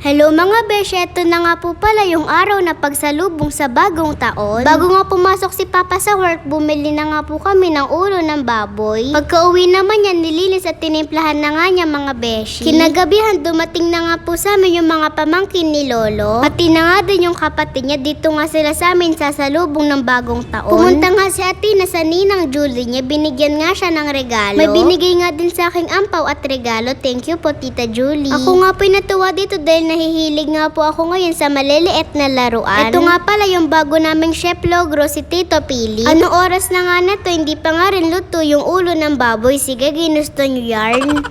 Hello mga besh, eto na nga po pala yung araw na pagsalubong sa bagong taon. Bago nga pumasok si Papa sa work, bumili na nga po kami ng ulo ng baboy. Pagka-uwi naman yan, nilinis at tinimplahan na nga niya mga beshi. Kinagabihan, dumating na nga po sa amin yung mga pamangkin ni Lolo. Pati na nga din yung kapatid niya, dito nga sila sa amin sasalubong ng bagong taon. Pumunta nga si Atina sa ninang Julie niya, binigyan nga siya ng regalo. May binigay nga din sa aking ampaw at regalo. Thank you po Tita Julie. Ako nga po natuwa dito dahil nahihilig nga po ako ngayon sa maliliit na laruan. Ito nga pala yung bago naming chef logro, si Tito Pili. Anong oras na nga na to, hindi pa nga rin luto yung ulo ng baboy. Sige, ginusto nyo yarn.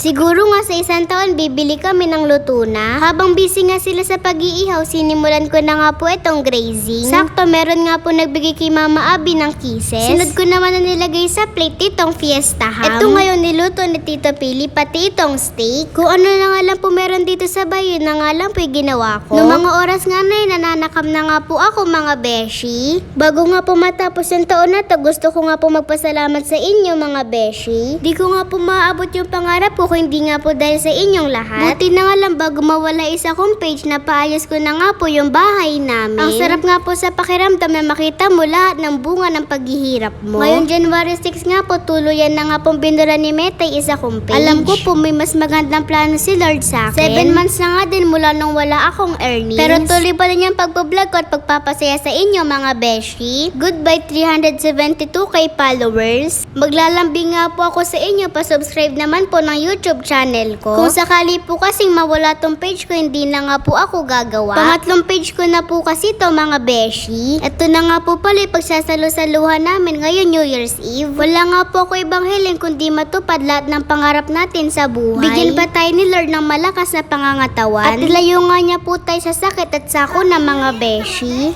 Siguro nga sa isang taon bibili kami ng luto na. Habang busy nga sila sa pag-iihaw, sinimulan ko na nga po itong grazing. Sakto, meron nga po nagbigay kay Mama Abby ng kisses. Sunod ko naman na nilagay sa plate itong fiesta ham. Ito ngayon niluto ni Tito Pili, pati itong steak. Kung ano na nga lang po meron dito sa bayo, na nga lang po yung ginawa ko. Noong mga oras nga na yun, nananakam na nga po ako mga beshi. Bago nga po matapos yung taon na to, gusto ko nga po magpasalamat sa inyo mga beshi. Di ko nga po maaabot yung pangarap ko kung hindi nga po dahil sa inyong lahat. Buti na nga lang bago mawala isa kong page, napaayos ko na nga po yung bahay namin. Ang sarap nga po sa pakiramdam na makita mo lahat ng bunga ng paghihirap mo. Ngayon January 6 nga po, tuluyan na nga pong binura ni Metay isa kong page. Alam ko po may mas magandang plano si Lord sa akin. 7 months na nga din mula nung wala akong earnings. Pero tuloy pa rin yung pagbablog ko at pagpapasaya sa inyo mga beshi. Goodbye 372k followers. Maglalambing nga po ako sa inyo, pa-subscribe naman po ng YouTube channel ko. Kung sakali po kasing mawala tong page ko, hindi na nga po ako gagawa. Pangatlong page ko na po kasi to mga beshi. Ito na nga po pala yung pagsasalo-saluhan namin ngayon New Year's Eve. Wala nga po ako ibang hiling kundi matupad lahat ng pangarap natin sa buhay. Bigyan pa tayo ni Lord ng malakas na pangangatawan. At ilayo nga niya po tayo sa sakit at sako ng mga beshi.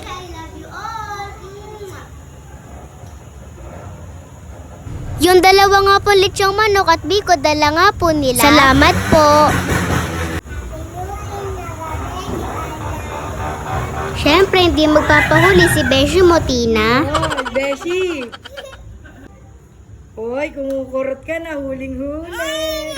Yung dalawa nga po lechong manok at biko, dala nga po nila. Salamat po. Siyempre, hindi magpapahuli si Beshi mo, Tina. Oh, Beshi! Hoy, kumukurot ka na, huling-huli.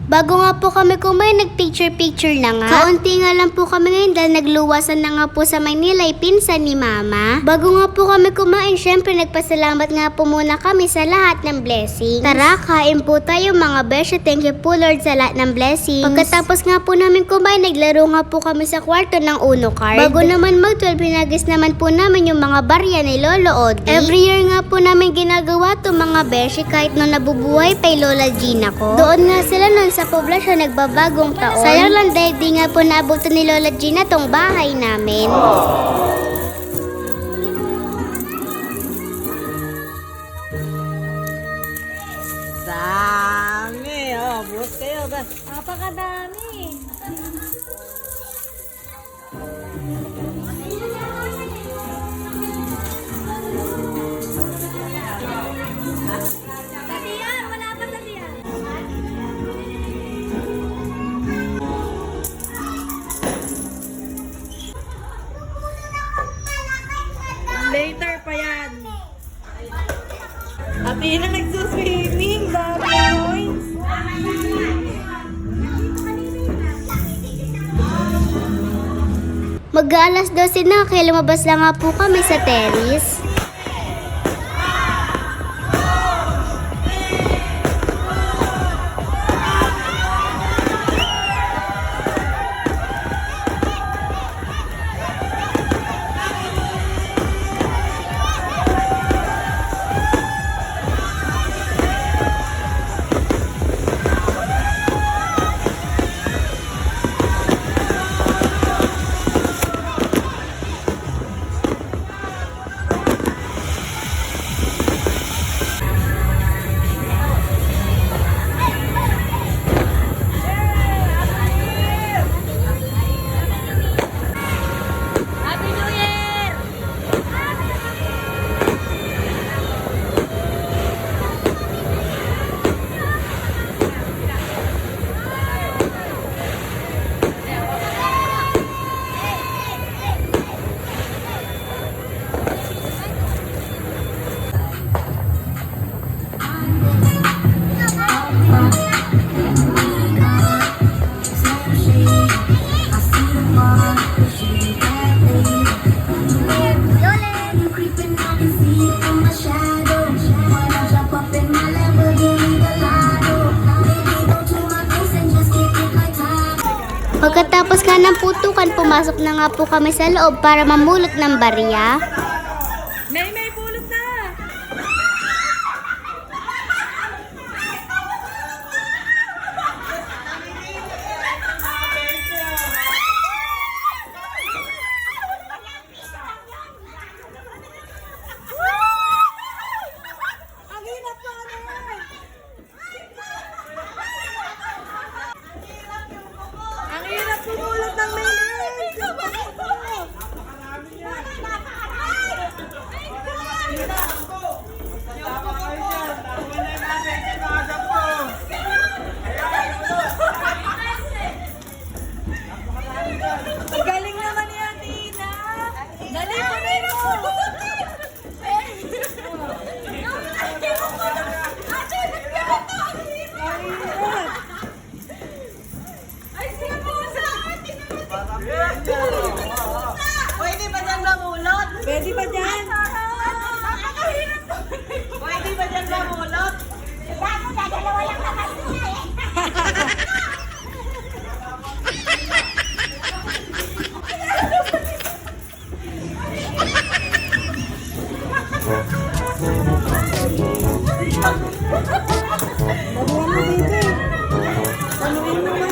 Bago nga po kami kumain, nag-picture-picture na nga. Kaunti nga lang po kami ngayon dahil nagluwasan na nga po sa Maynila yung pinsan ni Mama. Bago nga po kami kumain, syempre nagpasalamat nga po muna kami sa lahat ng blessings. Tara, kain po tayo mga beshi. Thank you po Lord sa lahat ng blessings. Pagkatapos nga po namin kumain, naglaro nga po kami sa kwarto ng Uno card. Bago naman mag-12, pinagis naman po namin yung mga barya ni Lolo Odi. Every year nga po namin ginagawa to mga beshi kahit nung nabubuhay pa yung Lola Gina ko. Doon nga sila nun sa poblasyon nagbabagong taon. Sayang lang dahil di nga po naabutan ni Lola Gina tong bahay namin. Dami! Oh, buhos kayo ba? Napakadami! Later pa yan. Atina nagsuswimming. Dami points. Mag-aalas 12 na kaya lumabas lang nga po kami sa terrace. Pagkatapos nga ng putukan, pumasok na nga po kami sa loob para mamulot ng barya. May pulot na! Ang hirap pa naman! Ang hirap pumulot ng mayonnaise! Ang galing naman ni Atina! Dali pa rin mo! Pwede ba dyan mamulot? Pwede ba dyan? Pwede ba dyan mamulot? Babuhan mo dito eh. Tanuin mo na.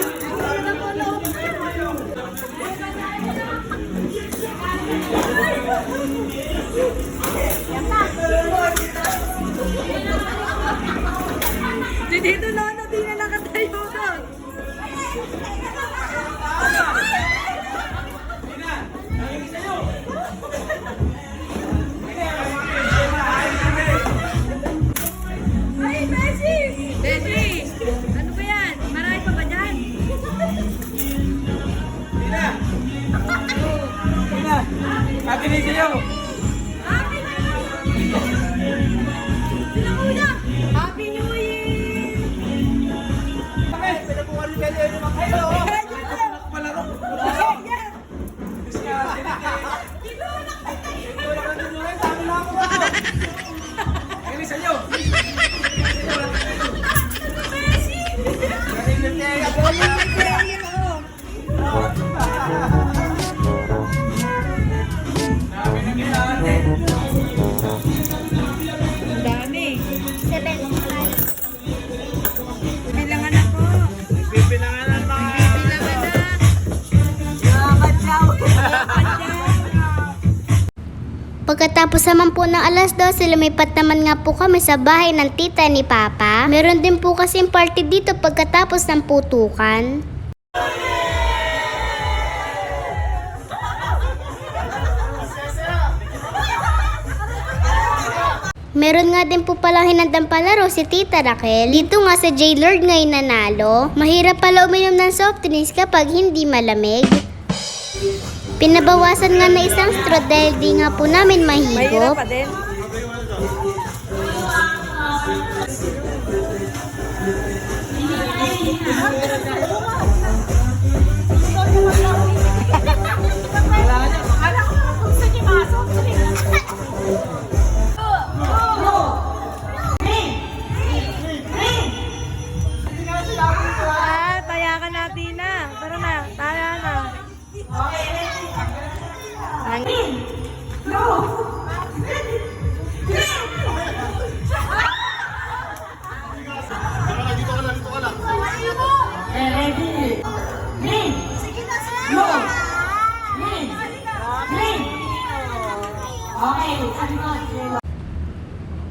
Dito na, di na nakatayo doon. Ay, Beshi! Beshi! Ano ba yan? Marami pa ba dyan? Kakinig sa'yo! Happy New Year! Bakit? Pinapukan niyo kayo naman kayo! Palaro! Kakinig sa'yo! Ang dami. Bilangan ako. Pipinanganan mga... Bilangan na. Pagkatapos naman po ng alas 12, lumipat naman nga po kami sa bahay ng tita ni Papa. Meron din po kasing party dito pagkatapos ng putukan. Meron nga din po palang hinandang palaro si Tita Raquel. Dito nga sa J-Lord ngayon nanalo. Mahirap pala uminom ng soft drinks kapag hindi malamig. Pinabawasan nga na isang straw dahil di nga po namin Mahirap mahigop. pa din. Tayakan natin na. Tara na, taya na.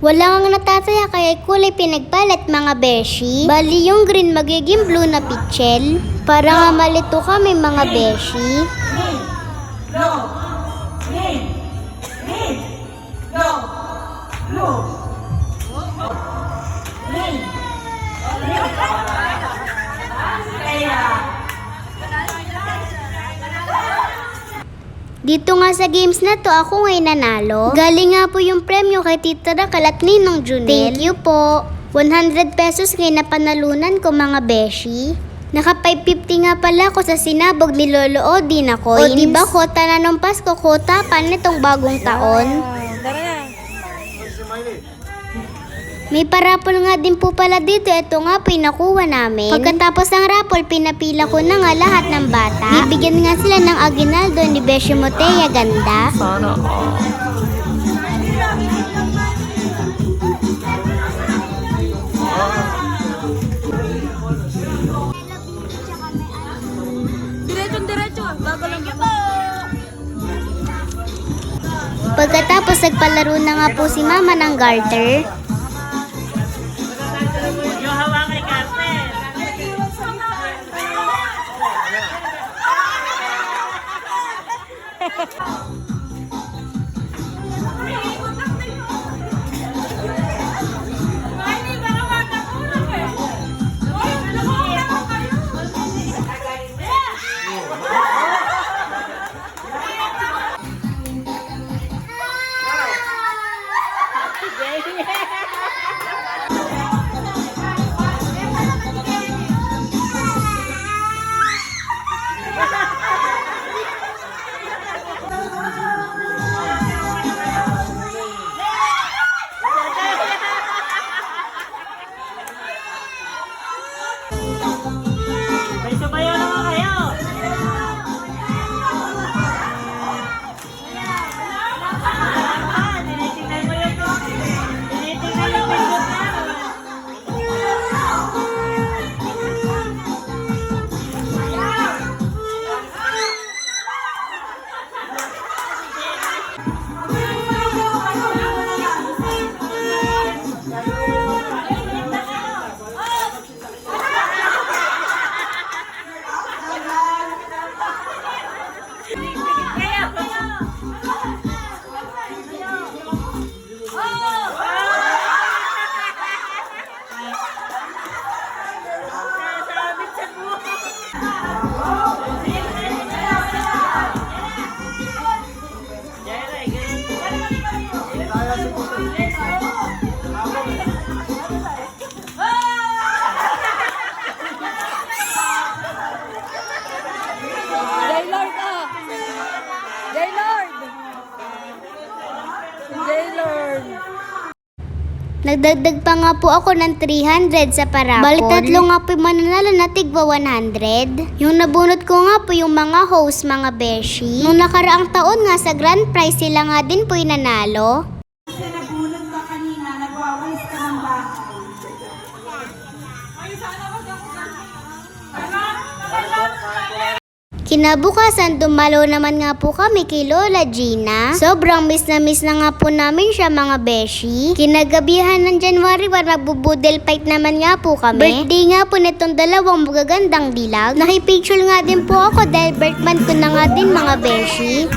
Wala nga natataya kaya kulay pinagpalit mga beshi. Bali yung green magiging blue na pichel. Para nga malito kami mga beshi. Dito nga sa games na to, ako ngay nanalo. Galing nga po yung premyo kay Tita Raquel at Ninong Junel. Thank you po. 100 pesos ngay na panalunan ko mga beshi. Naka 550 nga pala ako sa sinabog ni Lolo Odi na coins. O diba kota na nung Pasko, kota pa nitong bagong taon. Tara na. May parapol nga din po pala dito. Ito nga po yung nakuha namin. Pagkatapos ng raffle, pinapila ko na nga lahat ng bata. Bibigyan nga sila ng aguinaldo ni Beshi Motea. Ganda. Sana Diretso. Bago lang po. Pagkatapos nagpalaro na nga po si mama ng garter. yung hawak kay Carter. May sumayaw naman kayo. Tinitingnan mo yung tinitingnan yung Facebook namin. Jaylord ah. Jaylord. Jaylord. Nagdagdag pa nga po ako ng 300 sa parapol. Bali tatlo nga po yung mananalo na tigwa 100. Yung nabunot ko nga po yung mga host, mga beshi. Nung nakaraang taon nga sa grand prize, sila nga din po yung nanalo. Kasi nabunod ka kanina, nagwawalis ka ng bahay. Kinabukasan, dumalo naman nga po kami kay Lola Gina. Sobrang miss na nga po namin siya, mga beshi. Kinagabihan ng January 1, magbubudel fight naman nga po kami. Birthday nga po nitong dalawang magagandang dilag. Nakipicture nga din po ako dahil birthday ko na nga din, mga beshi.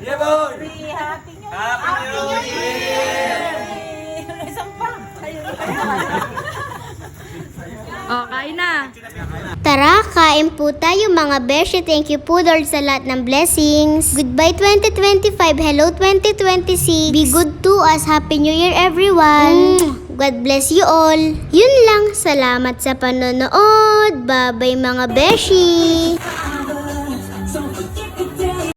Yeah, boy! Happy New Year! Oh, kain na. Tara, kain po tayo, mga beshi. Thank you po, Lord, sa lahat ng blessings. Goodbye 2025, hello 2026. Be good to us. Happy New Year, everyone. God bless you all. Yun lang. Salamat sa panonood. Bye-bye, mga beshi.